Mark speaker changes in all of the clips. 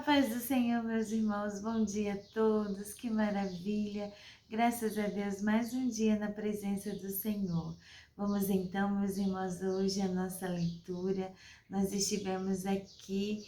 Speaker 1: paz do Senhor, meus irmãos, bom dia a todos, que maravilha! Graças a Deus, mais um dia na presença do Senhor. Vamos então, meus irmãos, hoje a nossa leitura. Nós estivemos aqui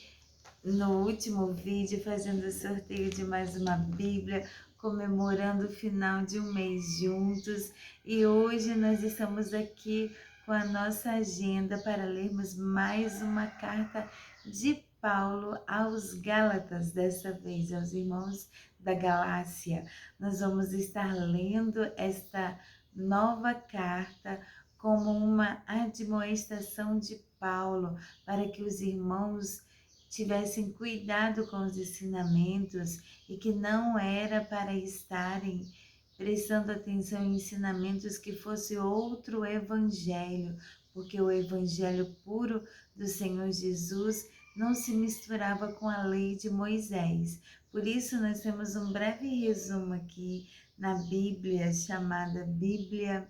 Speaker 1: no último vídeo fazendo o sorteio de mais uma Bíblia, comemorando o final de um mês juntos, e hoje nós estamos aqui com a nossa agenda para lermos mais uma carta de Paulo aos Gálatas, dessa vez aos irmãos da Galácia. Nós vamos estar lendo esta nova carta como uma admoestação de Paulo para que os irmãos tivessem cuidado com os ensinamentos e que não era para estarem prestando atenção em ensinamentos que fosse outro evangelho, porque o evangelho puro do Senhor Jesus não se misturava com a lei de Moisés. Por isso nós temos um breve resumo aqui na Bíblia, chamada Bíblia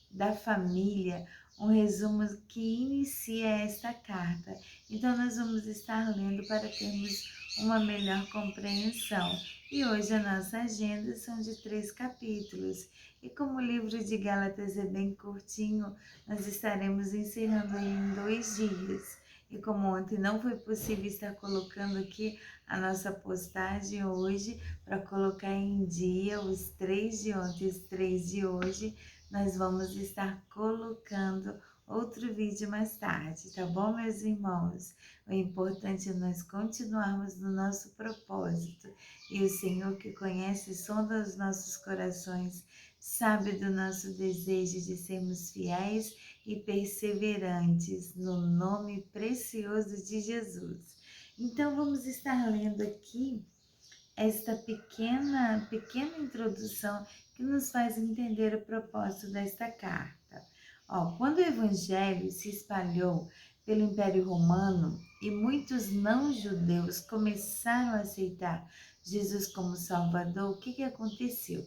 Speaker 1: da Família, um resumo que inicia esta carta. Então nós vamos estar lendo para termos uma melhor compreensão. E hoje a nossa agenda são de 3 capítulos. E como o livro de Gálatas é bem curtinho, nós estaremos encerrando aí em 2 dias. E como ontem não foi possível estar colocando aqui a nossa postagem hoje, para colocar em dia os 3 de ontem e os 3 de hoje, nós vamos estar colocando outro vídeo mais tarde, tá bom, meus irmãos? O importante é nós continuarmos no nosso propósito. E o Senhor, que conhece e sonda os nossos corações, sabe do nosso desejo de sermos fiéis e perseverantes no nome precioso de Jesus. Então vamos estar lendo aqui esta pequena introdução que nos faz entender o propósito desta carta. Quando o Evangelho se espalhou pelo Império Romano e muitos não-judeus começaram a aceitar Jesus como Salvador, o que aconteceu?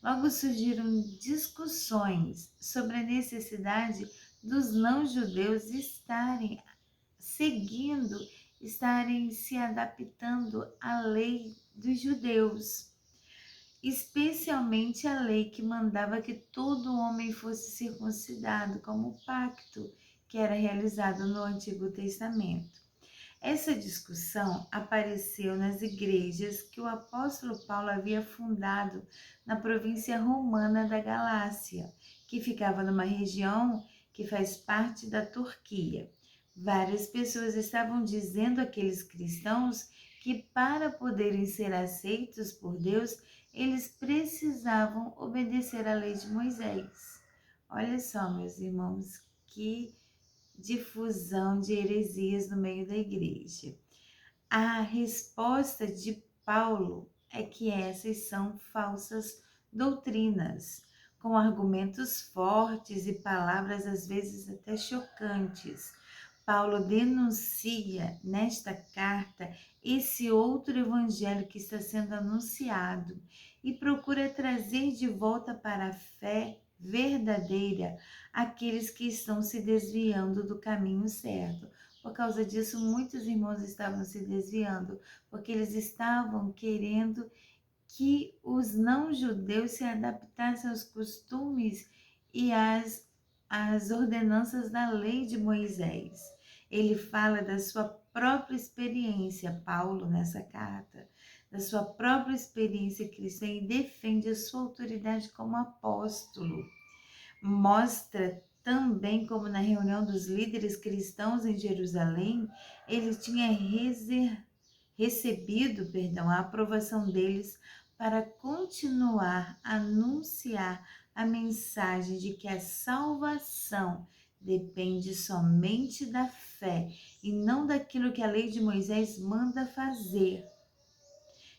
Speaker 1: Logo surgiram discussões sobre a necessidade dos não-judeus estarem seguindo, estarem se adaptando à lei dos judeus, especialmente a lei que mandava que todo homem fosse circuncidado, como o pacto que era realizado no Antigo Testamento. Essa discussão apareceu nas igrejas que o apóstolo Paulo havia fundado na província romana da Galácia, que ficava numa região que faz parte da Turquia. Várias pessoas estavam dizendo àqueles cristãos que para poderem ser aceitos por Deus, eles precisavam obedecer à lei de Moisés. Olha só, meus irmãos, que difusão de heresias no meio da igreja. A resposta de Paulo é que essas são falsas doutrinas, com argumentos fortes e palavras às vezes até chocantes. Paulo denuncia nesta carta esse outro evangelho que está sendo anunciado e procura trazer de volta para a fé verdadeira aqueles que estão se desviando do caminho certo. Por causa disso, muitos irmãos estavam se desviando, porque eles estavam querendo que os não-judeus se adaptassem aos costumes e às ordenanças da lei de Moisés. Ele fala da sua própria experiência, Paulo, nessa carta, da sua própria experiência cristã, e defende a sua autoridade como apóstolo. Mostra também como na reunião dos líderes cristãos em Jerusalém, ele tinha recebido a aprovação deles para continuar a anunciar a mensagem de que a salvação depende somente da fé e não daquilo que a lei de Moisés manda fazer.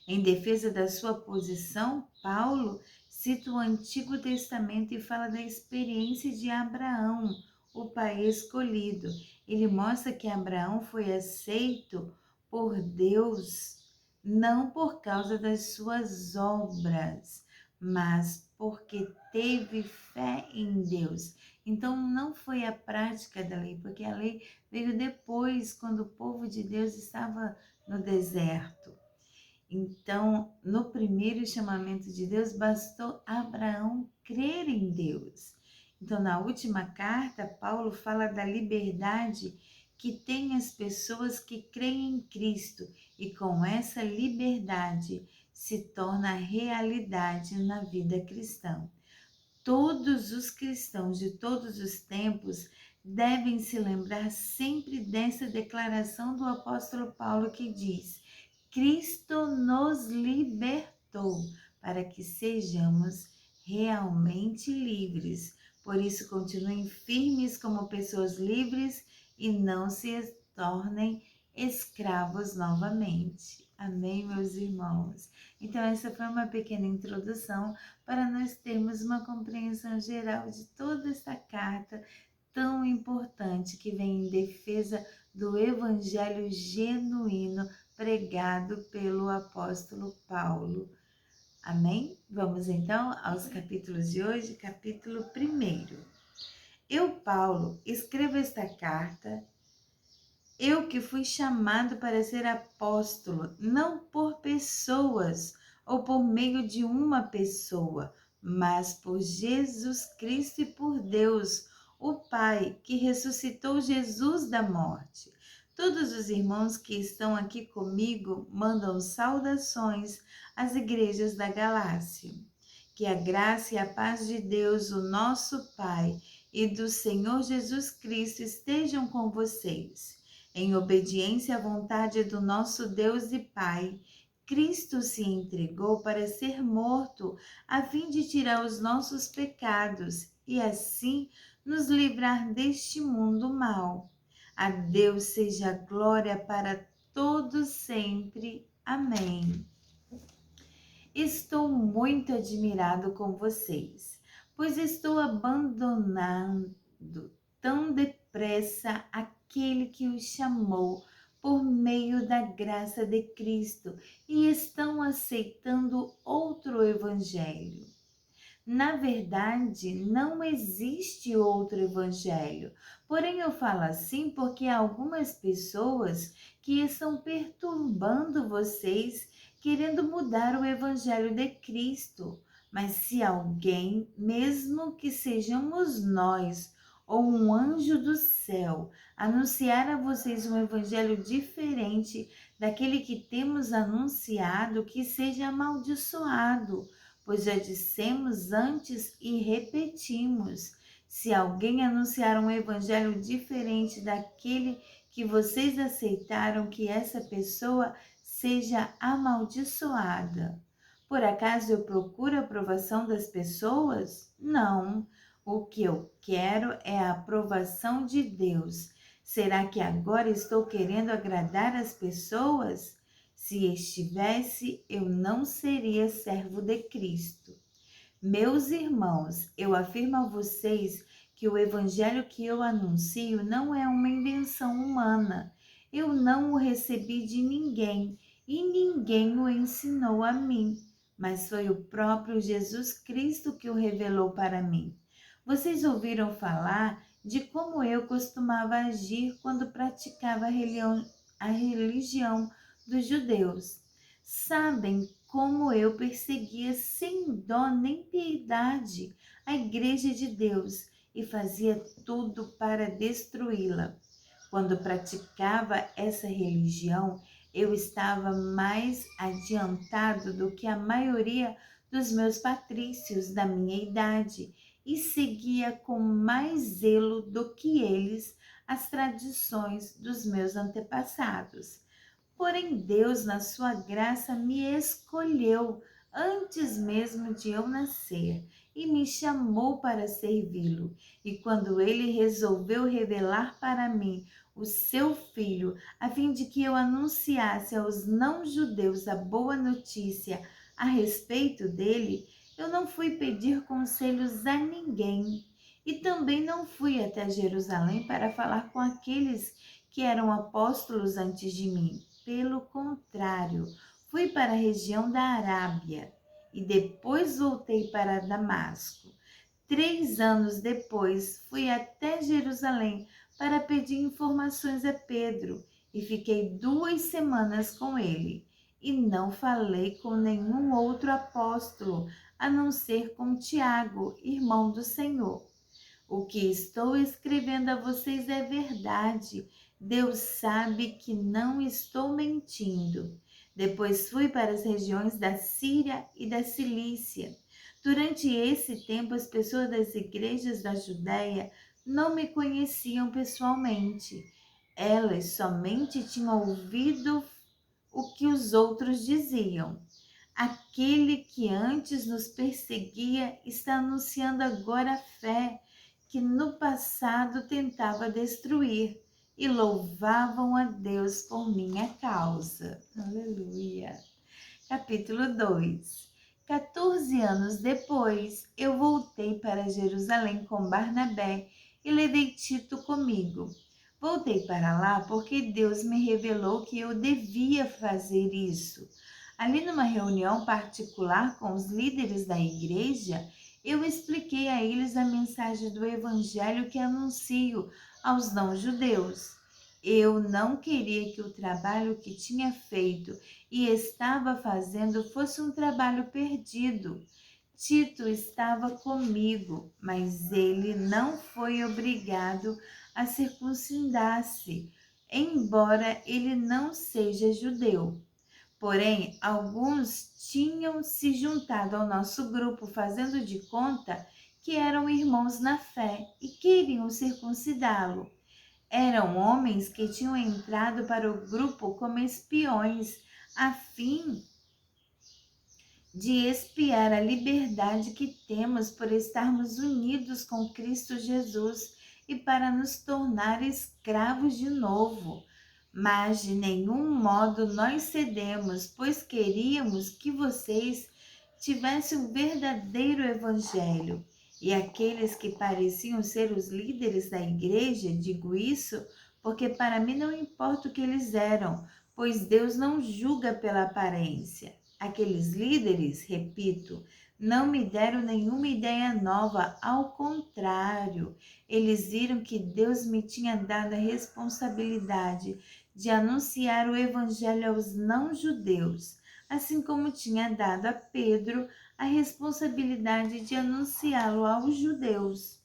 Speaker 1: Em defesa da sua posição, Paulo cita o Antigo Testamento e fala da experiência de Abraão, o pai escolhido. Ele mostra que Abraão foi aceito por Deus não por causa das suas obras, mas porque teve fé em Deus. Então não foi a prática da lei, porque a lei veio depois, quando o povo de Deus estava no deserto. Então, no primeiro chamamento de Deus, bastou Abraão crer em Deus. Então, na última carta, Paulo fala da liberdade que tem as pessoas que creem em Cristo, e com essa liberdade se torna realidade na vida cristã. Todos os cristãos de todos os tempos devem se lembrar sempre dessa declaração do apóstolo Paulo que diz: Cristo nos libertou para que sejamos realmente livres. Por isso, continuem firmes como pessoas livres e não se tornem escravos novamente. Amém, meus irmãos? Então, essa foi uma pequena introdução para nós termos uma compreensão geral de toda essa carta tão importante que vem em defesa do Evangelho genuíno pregado pelo apóstolo Paulo. Amém? Vamos então aos capítulos de hoje, capítulo 1. Eu, Paulo, escrevo esta carta, eu que fui chamado para ser apóstolo, não por pessoas ou por meio de uma pessoa, mas por Jesus Cristo e por Deus, o Pai, que ressuscitou Jesus da morte. Todos os irmãos que estão aqui comigo mandam saudações às igrejas da Galácia. Que a graça e a paz de Deus, o nosso Pai, e do Senhor Jesus Cristo estejam com vocês. Em obediência à vontade do nosso Deus e Pai, Cristo se entregou para ser morto, a fim de tirar os nossos pecados e assim nos livrar deste mundo mau. A Deus seja glória para todos sempre. Amém. Estou muito admirado com vocês, pois estou abandonando tão depressa aquele que os chamou por meio da graça de Cristo e estão aceitando outro evangelho. Na verdade, não existe outro evangelho. Porém, eu falo assim porque há algumas pessoas que estão perturbando vocês, querendo mudar o evangelho de Cristo. Mas se alguém, mesmo que sejamos nós ou um anjo do céu, anunciar a vocês um evangelho diferente daquele que temos anunciado, que seja amaldiçoado. Pois já dissemos antes e repetimos: se alguém anunciar um evangelho diferente daquele que vocês aceitaram, que essa pessoa seja amaldiçoada. Por acaso eu procuro a aprovação das pessoas? Não. O que eu quero é a aprovação de Deus. Será que agora estou querendo agradar as pessoas? Se estivesse, eu não seria servo de Cristo. Meus irmãos, eu afirmo a vocês que o evangelho que eu anuncio não é uma invenção humana. Eu não o recebi de ninguém e ninguém o ensinou a mim, mas foi o próprio Jesus Cristo que o revelou para mim. Vocês ouviram falar de como eu costumava agir quando praticava a religião dos judeus. Sabem como eu perseguia sem dó nem piedade a igreja de Deus e fazia tudo para destruí-la. Quando praticava essa religião, eu estava mais adiantado do que a maioria dos meus patrícios da minha idade e seguia com mais zelo do que eles as tradições dos meus antepassados. Porém, Deus, na sua graça, me escolheu antes mesmo de eu nascer e me chamou para servi-lo. E quando ele resolveu revelar para mim o seu Filho, a fim de que eu anunciasse aos não-judeus a boa notícia a respeito dele, eu não fui pedir conselhos a ninguém. E também não fui até Jerusalém para falar com aqueles que eram apóstolos antes de mim. Pelo contrário, fui para a região da Arábia e depois voltei para Damasco. 3 anos depois, fui até Jerusalém para pedir informações a Pedro e fiquei 2 semanas com ele. e não falei com nenhum outro apóstolo, a não ser com Tiago, irmão do Senhor. O que estou escrevendo a vocês é verdade. Deus sabe que não estou mentindo. Depois fui para as regiões da Síria e da Cilícia. Durante esse tempo, as pessoas das igrejas da Judéia não me conheciam pessoalmente. Elas somente tinham ouvido o que os outros diziam. Aquele que antes nos perseguia está anunciando agora a fé que no passado tentava destruir, e louvavam a Deus por minha causa. Aleluia. Capítulo 2. 14 anos depois, eu voltei para Jerusalém com Barnabé e levei Tito comigo. Voltei para lá porque Deus me revelou que eu devia fazer isso. Ali numa reunião particular com os líderes da igreja, eu expliquei a eles a mensagem do evangelho que anuncio aos não-judeus. Eu não queria que o trabalho que tinha feito e estava fazendo fosse um trabalho perdido. Tito estava comigo, mas ele não foi obrigado a circuncidar-se, embora ele não seja judeu. Porém, alguns tinham se juntado ao nosso grupo, fazendo de conta que eram irmãos na fé e queriam circuncidá-lo. Eram homens que tinham entrado para o grupo como espiões, a fim de espiar a liberdade que temos por estarmos unidos com Cristo Jesus e para nos tornar escravos de novo. Mas de nenhum modo nós cedemos, pois queríamos que vocês tivessem o verdadeiro evangelho. E aqueles que pareciam ser os líderes da igreja, digo isso porque para mim não importa o que eles eram, pois Deus não julga pela aparência. Aqueles líderes, repito, não me deram nenhuma ideia nova, ao contrário, eles viram que Deus me tinha dado a responsabilidade de anunciar o evangelho aos não-judeus, assim como tinha dado a Pedro a responsabilidade de anunciá-lo aos judeus.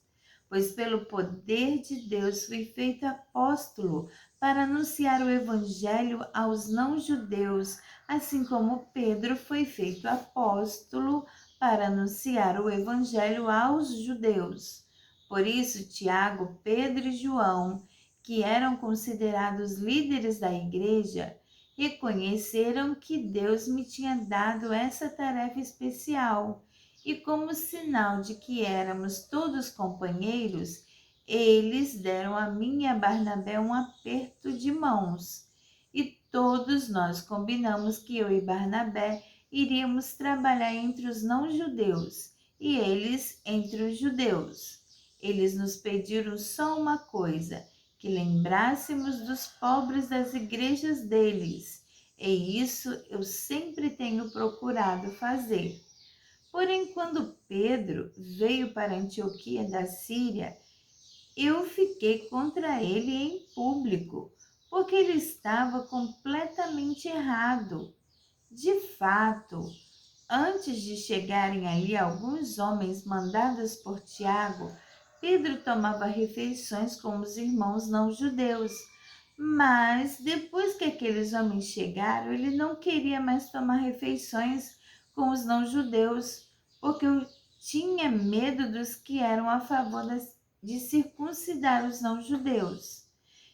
Speaker 1: Pois pelo poder de Deus fui feito apóstolo para anunciar o evangelho aos não-judeus, assim como Pedro foi feito apóstolo para anunciar o evangelho aos judeus. Por isso, Tiago, Pedro e João, que eram considerados líderes da igreja, reconheceram que Deus me tinha dado essa tarefa especial. E como sinal de que éramos todos companheiros, eles deram a mim e a Barnabé um aperto de mãos. E todos nós combinamos que eu e Barnabé iríamos trabalhar entre os não-judeus e eles entre os judeus. Eles nos pediram só uma coisa, que lembrássemos dos pobres das igrejas deles. E isso eu sempre tenho procurado fazer. Porém, quando Pedro veio para Antioquia da Síria, eu fiquei contra ele em público, porque ele estava completamente errado. De fato, antes de chegarem ali alguns homens mandados por Tiago, Pedro tomava refeições com os irmãos não-judeus. Mas depois que aqueles homens chegaram, ele não queria mais tomar refeições com os não-judeus, porque eu tinha medo dos que eram a favor de circuncidar os não-judeus.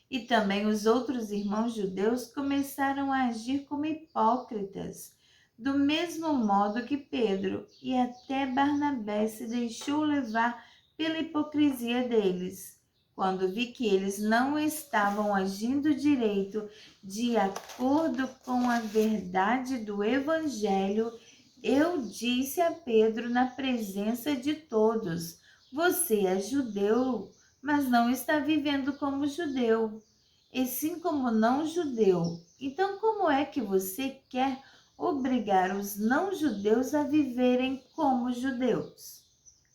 Speaker 1: E também os outros irmãos judeus começaram a agir como hipócritas, do mesmo modo que Pedro, e até Barnabé se deixou levar pela hipocrisia deles. Quando vi que eles não estavam agindo direito, de acordo com a verdade do Evangelho, eu disse a Pedro na presença de todos: você é judeu, mas não está vivendo como judeu, e sim como não judeu. Então, como é que você quer obrigar os não-judeus a viverem como judeus?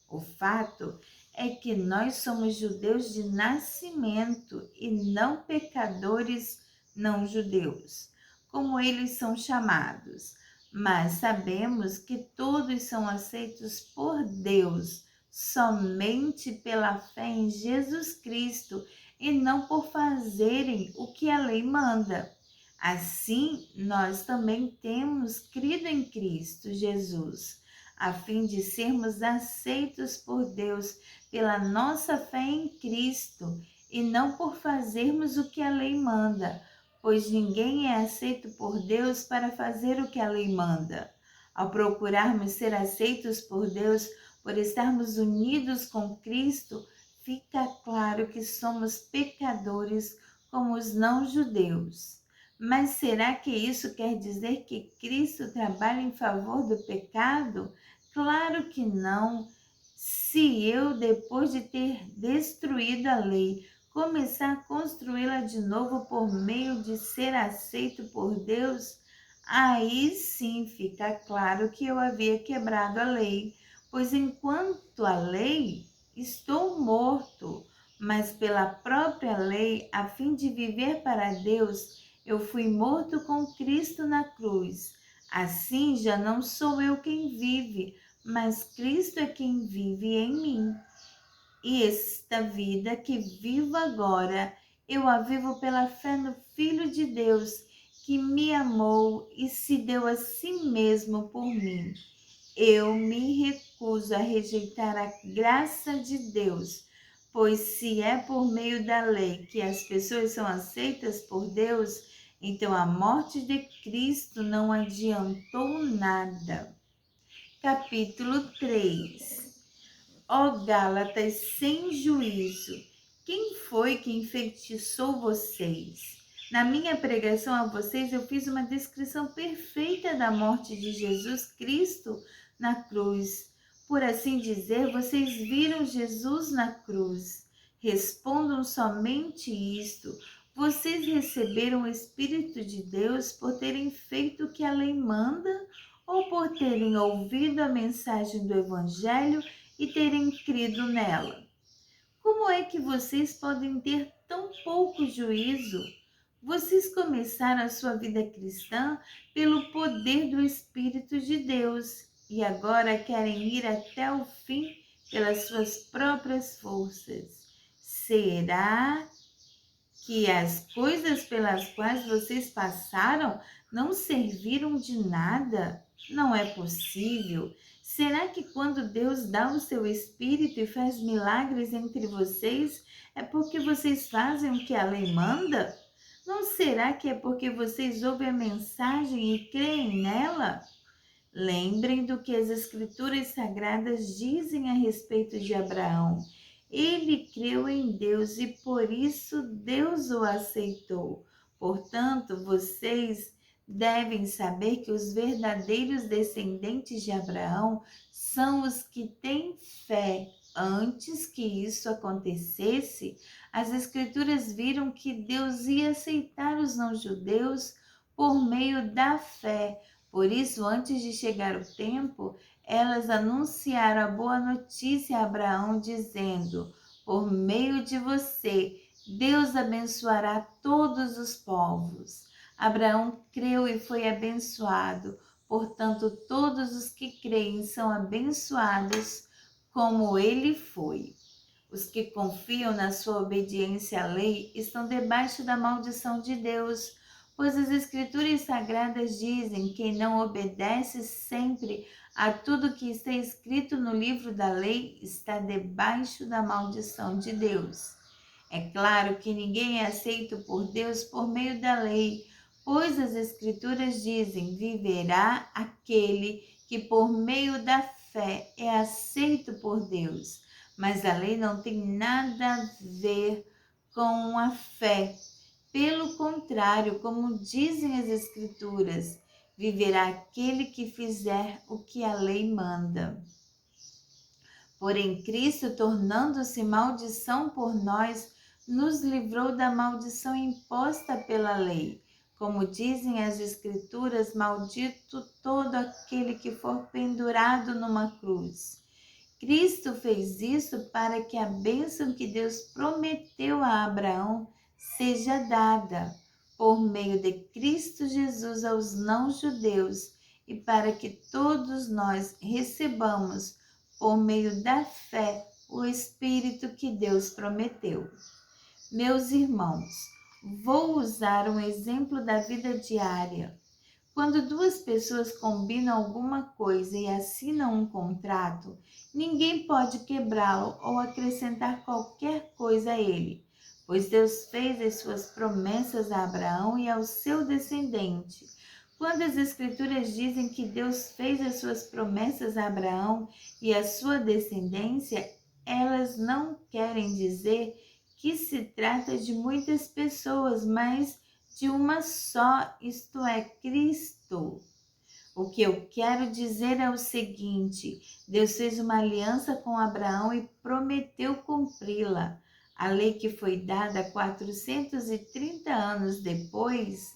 Speaker 1: O fato é que nós somos judeus de nascimento e não pecadores não judeus. como eles são chamados, mas sabemos que todos são aceitos por Deus somente pela fé em Jesus Cristo e não por fazerem o que a lei manda. Assim, nós também temos crido em Cristo Jesus, a fim de sermos aceitos por Deus pela nossa fé em Cristo e não por fazermos o que a lei manda, pois ninguém é aceito por Deus para fazer o que a lei manda. Ao procurarmos ser aceitos por Deus, por estarmos unidos com Cristo, fica claro que somos pecadores como os não-judeus. Mas será que isso quer dizer que Cristo trabalha em favor do pecado? Claro que não. Se eu, depois de ter destruído a lei, começar a construí-la de novo por meio de ser aceito por Deus, aí sim fica claro que eu havia quebrado a lei, pois enquanto a lei, estou morto, mas pela própria lei, a fim de viver para Deus, eu fui morto com Cristo na cruz. Assim já não sou eu quem vive, mas Cristo é quem vive em mim. E esta vida que vivo agora, eu a vivo pela fé no Filho de Deus, que me amou e se deu a si mesmo por mim. Eu me recuso a rejeitar a graça de Deus, pois se é por meio da lei que as pessoas são aceitas por Deus, então a morte de Cristo não adiantou nada. Capítulo 3. Ó Gálatas sem juízo, quem foi que enfeitiçou vocês? Na minha pregação a vocês, eu fiz uma descrição perfeita da morte de Jesus Cristo na cruz. Por assim dizer, vocês viram Jesus na cruz. Respondam somente isto. Vocês receberam o Espírito de Deus por terem feito o que a lei manda ou por terem ouvido a mensagem do Evangelho e terem crido nela? Como é que vocês podem ter tão pouco juízo? Vocês começaram a sua vida cristã pelo poder do Espírito de Deus e agora querem ir até o fim pelas suas próprias forças. Será que as coisas pelas quais vocês passaram não serviram de nada? Não é possível. Será que quando Deus dá o seu Espírito e faz milagres entre vocês, é porque vocês fazem o que a lei manda? Não será que é porque vocês ouvem a mensagem e creem nela? Lembrem do que as Escrituras Sagradas dizem a respeito de Abraão. Ele creu em Deus e por isso Deus o aceitou. Portanto, vocês devem saber que os verdadeiros descendentes de Abraão são os que têm fé. Antes que isso acontecesse, as Escrituras viram que Deus ia aceitar os não-judeus por meio da fé. Por isso, antes de chegar o tempo, elas anunciaram a boa notícia a Abraão, dizendo: por meio de você, Deus abençoará todos os povos. Abraão creu e foi abençoado. Portanto, todos os que creem são abençoados como ele foi. Os que confiam na sua obediência à lei estão debaixo da maldição de Deus, pois as Escrituras Sagradas dizem que quem não obedece sempre a tudo que está escrito no livro da lei está debaixo da maldição de Deus. É claro que ninguém é aceito por Deus por meio da lei, pois as Escrituras dizem: viverá aquele que por meio da fé é aceito por Deus. Mas a lei não tem nada a ver com a fé. Pelo contrário, como dizem as Escrituras, viverá aquele que fizer o que a lei manda. Porém, Cristo, tornando-se maldição por nós, nos livrou da maldição imposta pela lei. Como dizem as Escrituras, maldito todo aquele que for pendurado numa cruz. Cristo fez isso para que a bênção que Deus prometeu a Abraão seja dada. por meio de Cristo Jesus aos não-judeus e para que todos nós recebamos, por meio da fé, o Espírito que Deus prometeu. Meus irmãos, vou usar um exemplo da vida diária. Quando duas pessoas combinam alguma coisa e assinam um contrato, ninguém pode quebrá-lo ou acrescentar qualquer coisa a ele, pois Deus fez as suas promessas a Abraão e ao seu descendente. Quando as Escrituras dizem que Deus fez as suas promessas a Abraão e a sua descendência, elas não querem dizer que se trata de muitas pessoas, mas de uma só, isto é, Cristo. O que eu quero dizer é o seguinte: Deus fez uma aliança com Abraão e prometeu cumpri-la. A lei que foi dada 430 anos depois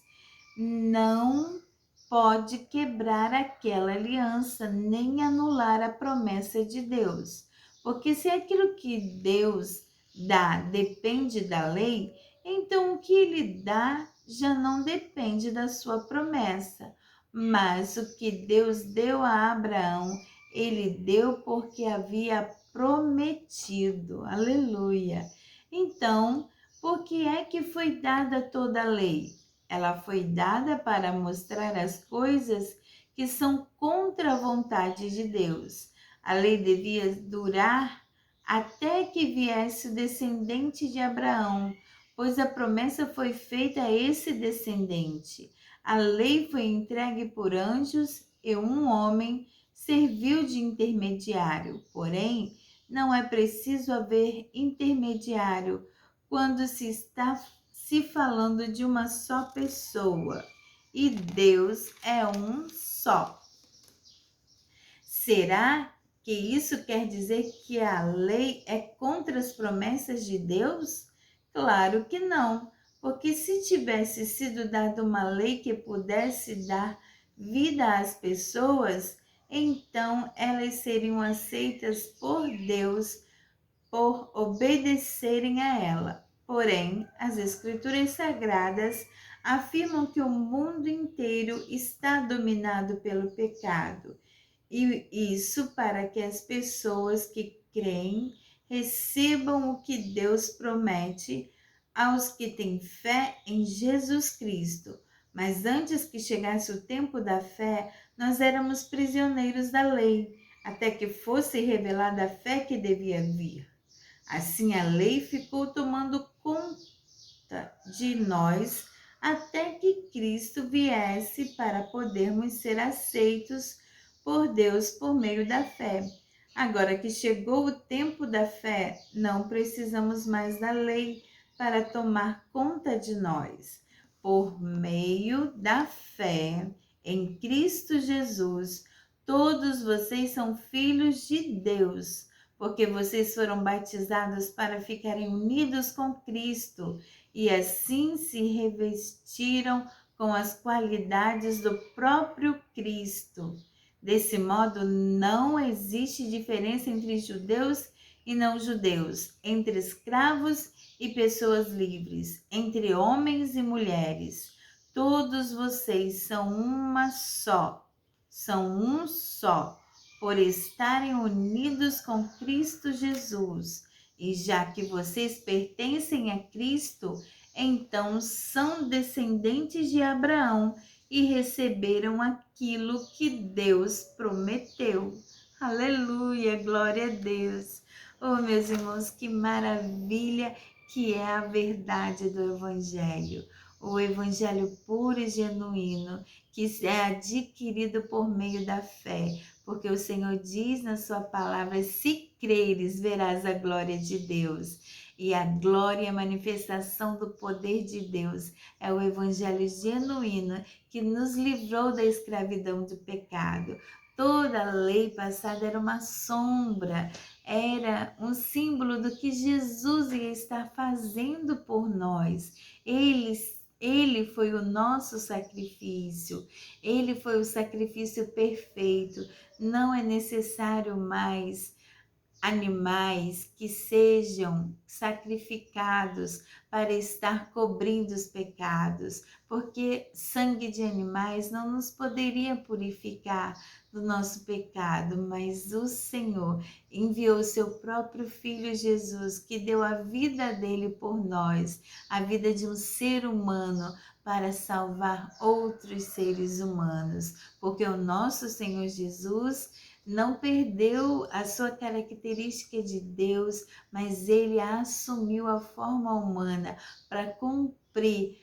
Speaker 1: não pode quebrar aquela aliança nem anular a promessa de Deus. Porque se aquilo que Deus dá depende da lei, então o que ele dá já não depende da sua promessa. Mas o que Deus deu a Abraão, ele deu porque havia prometido. Aleluia! Então, por que é que foi dada toda a lei? Ela foi dada para mostrar as coisas que são contra a vontade de Deus. A lei devia durar até que viesse o descendente de Abraão, pois a promessa foi feita a esse descendente. A lei foi entregue por anjos e um homem serviu de intermediário. Porém, não é preciso haver intermediário quando se está se falando de uma só pessoa, e Deus é um só. Será que isso quer dizer que a lei é contra as promessas de Deus? Claro que não, porque se tivesse sido dada uma lei que pudesse dar vida às pessoas, então elas seriam aceitas por Deus por obedecerem a ela. Porém, as Escrituras Sagradas afirmam que o mundo inteiro está dominado pelo pecado. E isso para que as pessoas que creem recebam o que Deus promete aos que têm fé em Jesus Cristo. Mas antes que chegasse o tempo da fé, nós éramos prisioneiros da lei, até que fosse revelada a fé que devia vir. Assim, a lei ficou tomando conta de nós até que Cristo viesse para podermos ser aceitos por Deus por meio da fé. Agora que chegou o tempo da fé, não precisamos mais da lei para tomar conta de nós. Por meio da fé em Cristo Jesus, todos vocês são filhos de Deus, porque vocês foram batizados para ficarem unidos com Cristo e assim se revestiram com as qualidades do próprio Cristo. Desse modo, não existe diferença entre judeus e não judeus, entre escravos e pessoas livres, entre homens e mulheres. Todos vocês são uma só, são um só, por estarem unidos com Cristo Jesus. E já que vocês pertencem a Cristo, então são descendentes de Abraão e receberam aquilo que Deus prometeu. Aleluia, glória a Deus. Oh, meus irmãos, que maravilha que é a verdade do Evangelho. O Evangelho puro e genuíno, que é adquirido por meio da fé, porque o Senhor diz na sua palavra: se creres, verás a glória de Deus. E a glória e a manifestação do poder de Deus é o Evangelho genuíno que nos livrou da escravidão do pecado. Toda a lei passada era uma sombra, era um símbolo do que Jesus ia estar fazendo por nós. Ele foi o nosso sacrifício, ele foi o sacrifício perfeito. Não é necessário mais animais que sejam sacrificados para estar cobrindo os pecados, porque sangue de animais não nos poderia purificar do nosso pecado, mas o Senhor enviou seu próprio Filho Jesus, que deu a vida dele por nós, a vida de um ser humano, para salvar outros seres humanos, porque o nosso Senhor Jesus não perdeu a sua característica de Deus, mas ele assumiu a forma humana para cumprir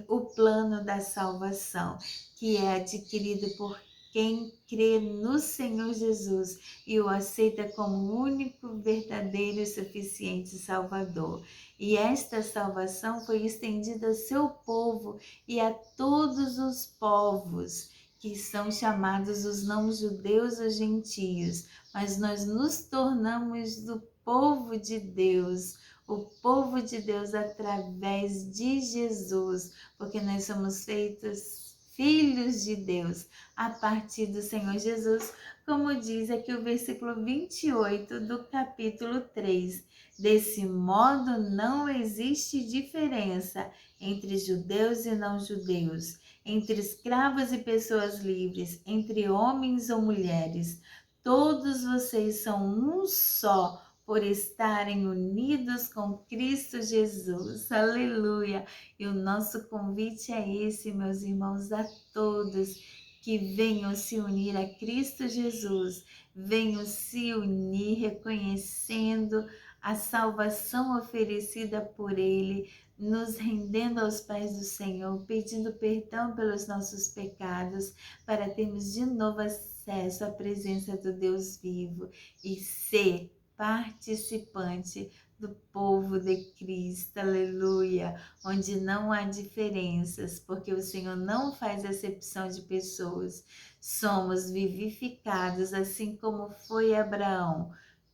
Speaker 1: o plano da salvação, que é adquirido por quem crê no Senhor Jesus e o aceita como o único, verdadeiro e suficiente Salvador. E esta salvação foi estendida ao seu povo e a todos os povos, que são chamados os não-judeus ou gentios, mas nós nos tornamos do povo de Deus, o povo de Deus através de Jesus, porque nós somos feitos filhos de Deus a partir do Senhor Jesus, como diz aqui o versículo 28 do capítulo 3. Desse modo não existe diferença entre judeus e não-judeus, entre escravos e pessoas livres, entre homens ou mulheres. Todos vocês são um só, por estarem unidos com Cristo Jesus. Aleluia! E o nosso convite é esse, meus irmãos, a todos que venham se unir a Cristo Jesus, venham se unir reconhecendo a salvação oferecida por Ele, nos rendendo aos pés do Senhor, pedindo perdão pelos nossos pecados, para termos de novo acesso à presença do Deus vivo e ser participante do povo de Cristo, aleluia, onde não há diferenças, porque o Senhor não faz acepção de pessoas. Somos vivificados assim como foi Abraão,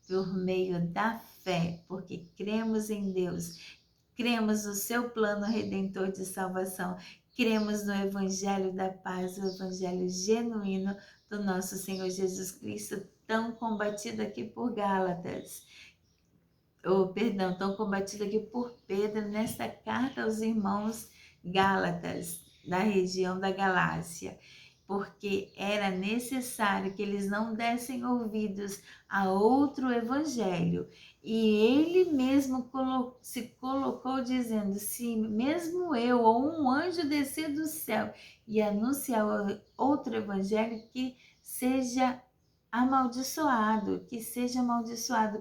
Speaker 1: por meio da fé, porque cremos em Deus, cremos no seu plano redentor de salvação, cremos no Evangelho da paz, o Evangelho genuíno do nosso Senhor Jesus Cristo, tão combatido aqui por Gálatas, tão combatido aqui por Pedro nesta carta aos irmãos Gálatas, da região da Galácia, porque era necessário que eles não dessem ouvidos a outro evangelho. E ele mesmo se colocou dizendo, se mesmo eu ou um anjo descer do céu e anunciar outro evangelho, que seja amaldiçoado,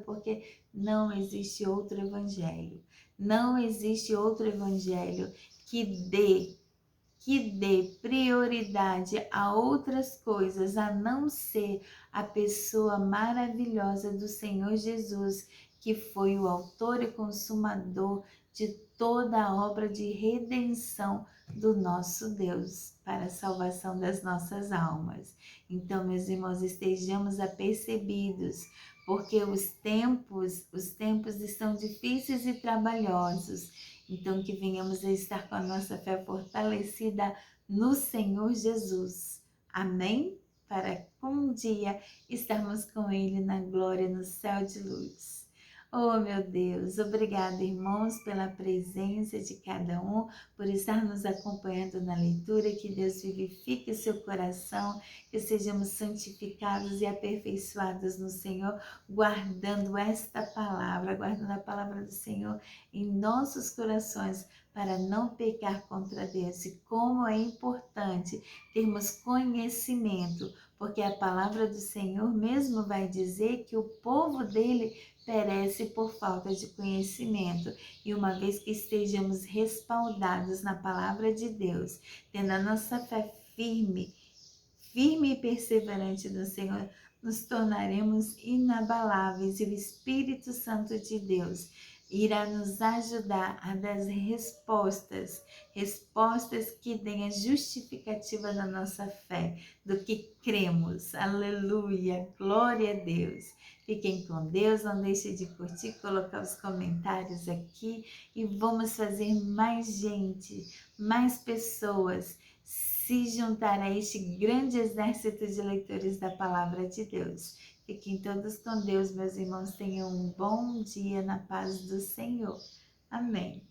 Speaker 1: porque não existe outro evangelho. Não existe outro evangelho que dê prioridade a outras coisas, a não ser a pessoa maravilhosa do Senhor Jesus, que foi o autor e consumador de toda a obra de redenção do nosso Deus, para a salvação das nossas almas. Então, meus irmãos, estejamos apercebidos, porque os tempos estão difíceis e trabalhosos. Então, que venhamos a estar com a nossa fé fortalecida no Senhor Jesus. Amém? Para um dia estarmos com Ele na glória, no céu de luz. Oh, meu Deus, obrigada, irmãos, pela presença de cada um, por estar nos acompanhando na leitura. Que Deus vivifique o seu coração, que sejamos santificados e aperfeiçoados no Senhor, guardando a palavra do Senhor em nossos corações, para não pecar contra Deus. E como é importante termos conhecimento, porque a palavra do Senhor mesmo vai dizer que o povo dele perece por falta de conhecimento. E uma vez que estejamos respaldados na palavra de Deus, tendo a nossa fé firme e perseverante no Senhor, nos tornaremos inabaláveis, e o Espírito Santo de Deus irá nos ajudar a dar respostas que deem a justificativa da nossa fé, do que cremos. Aleluia, glória a Deus. Fiquem com Deus, não deixe de curtir, colocar os comentários aqui, e vamos fazer mais gente, mais pessoas se juntar a este grande exército de leitores da palavra de Deus. Fiquem todos com Deus, meus irmãos. Tenham um bom dia na paz do Senhor. Amém.